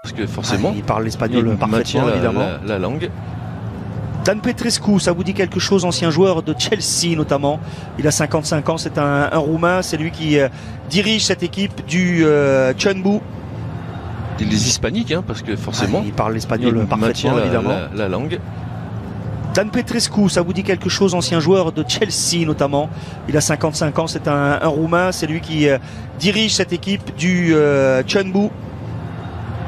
Parce que forcément, il parle l'espagnol parfaitement, évidemment. La langue. Dan Petrescu, ça vous dit quelque chose, ancien joueur de Chelsea notamment. Il a 55 ans, c'est un Roumain, c'est lui qui dirige cette équipe du Chunbu. Les hispaniques, hein, parce que forcément, il parle l'espagnol parfaitement, évidemment. La langue. Dan Petrescu, ça vous dit quelque chose, ancien joueur de Chelsea notamment. Il a 55 ans, c'est un Roumain, c'est lui qui dirige cette équipe du Chunbu.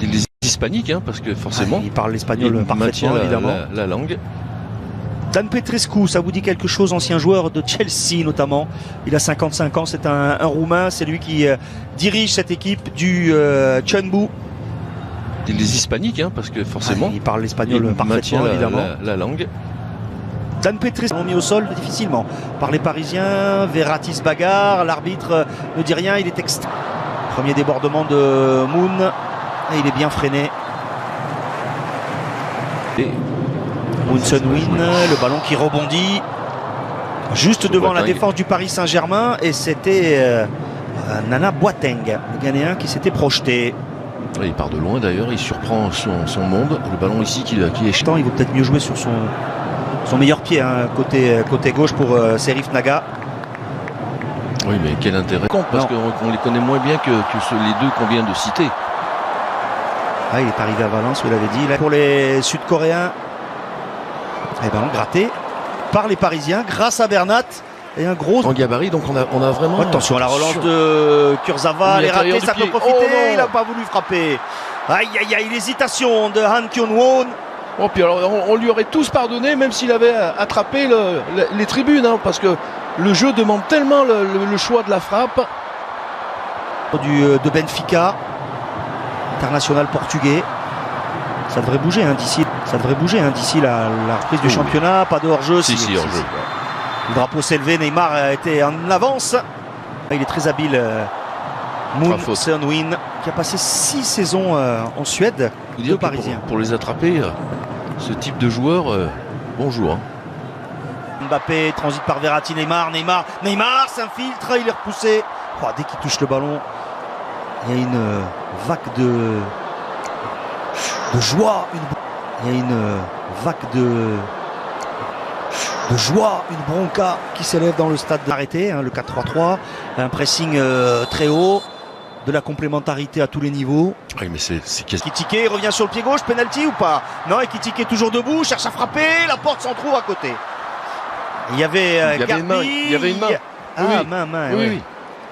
Les hispaniques, hein, parce que forcément, il parle l'espagnol parfaitement, évidemment. La langue. Dan Petrescu, ça vous dit quelque chose, ancien joueur de Chelsea notamment. Il a 55 ans, c'est un Roumain, c'est lui qui dirige cette équipe du Chunbu. Les hispaniques, hein, parce que forcément, il parle l'espagnol parfaitement, évidemment. La langue. Dan Petrescu mis au sol difficilement par les Parisiens. Verratti se bagarre, l'arbitre ne dit rien, il est extra. Premier débordement de Moon et il est bien freiné. Moon Son-Win, le ballon qui rebondit juste devant la défense du Paris Saint-Germain et c'était Nana Boateng, le Ghanéen, qui s'était projeté. Il part de loin d'ailleurs, il surprend son monde. Le ballon ici qui est il vaut peut-être mieux jouer sur son meilleur pied, hein, côté gauche pour Serif Naga. Oui, mais quel intérêt, parce qu'on les connaît moins bien que les deux qu'on vient de citer. Ah, il est arrivé à Valence, vous l'avez dit. Là, pour les Sud-Coréens, ballon gratté par les Parisiens grâce à Bernat. Et un gros en gabarit, donc on a vraiment. Attention à la relance de Kurzawa, elle est ratée, ça peut profiter. Il n'a pas voulu frapper. Aïe aïe aïe, l'hésitation de Han Kyun-won. Oh, puis alors on lui aurait tous pardonné, même s'il avait attrapé les tribunes, hein, parce que le jeu demande tellement le choix de la frappe. De Benfica, international portugais. Ça devrait bouger d'ici. Ça devrait bouger d'ici la reprise du championnat. Pas de hors-jeu. Si, hors-jeu. Le drapeau s'est levé, Neymar a été en avance. Il est très habile, Moon Son-Win, qui a passé 6 saisons en Suède, deux Parisiens. Pour les attraper, ce type de joueur, bonjour. Hein. Mbappé transite par Verratti, Neymar s'infiltre, il est repoussé. Oh, dès qu'il touche le ballon, il y a une vague de joie. Il y a une vague de joie, une bronca qui s'élève dans le stade arrêté, le 4-3-3, un pressing très haut, de la complémentarité à tous les niveaux. Oui, mais c'est Ekitike revient sur le pied gauche, penalty ou pas? Non, Ekitike est toujours debout, cherche à frapper, la porte s'en trouve à côté. Il y avait Garbi. Il y avait une main. Main. Oui.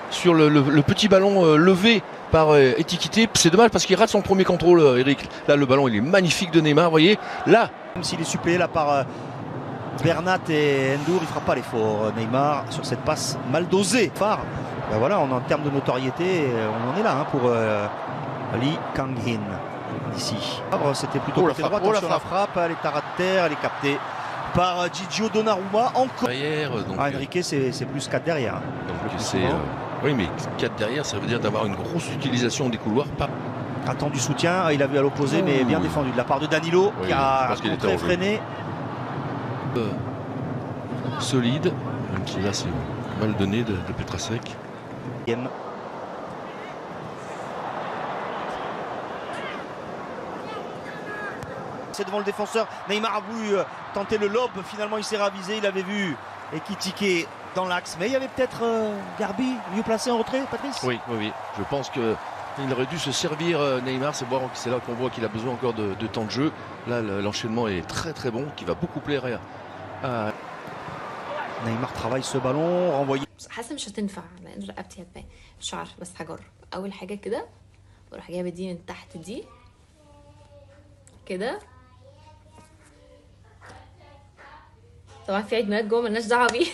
Sur le petit ballon levé par Ekitike. C'est dommage parce qu'il rate son premier contrôle, Eric. Là, le ballon, il est magnifique de Neymar, vous voyez. Là, même s'il est suppléé là par Bernat et Ndour, il ne fera pas l'effort. Neymar sur cette passe mal dosée. Phare. Ben voilà, en termes de notoriété, on en est là pour Lee Kang-in ici. C'était plutôt côté droit. Attention, la frappe, elle est à ras de terre, elle est captée par Gigio Donnarumma. Encore. Enrique, c'est plus 4 derrière. Donc oui, mais 4 derrière, ça veut dire d'avoir une grosse utilisation des couloirs. Attend du soutien, il a vu à l'opposé, mais bien défendu de la part de Danilo, qui a très freiné. Solide, même si là c'est mal donné de Petrasek. C'est devant le défenseur. Neymar a voulu tenter le lob, finalement il s'est ravisé, il avait vu Ekitike dans l'axe, mais il y avait peut-être Garbi mieux placé en retrait, Patrice. Oui, je pense qu'il aurait dû se servir Neymar, c'est là qu'on voit qu'il a besoin encore de temps de jeu. Là l'enchaînement est très très bon, qui va beaucoup plaire à نيمار travaille ce ballon renvoyé. حاسه مش هتنفع لان رقبتي هتبان مش عارفه بس هجرب اول حاجه كده واروح جايبه دي من تحت دي كده طبعا في عيد ميلاد جوه ملناش دعوه بيه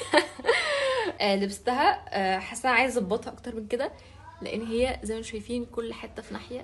لبستها حاسه عايزه اظبطها اكتر من كده لان هي زي ما انتم شايفين كل حته في ناحيه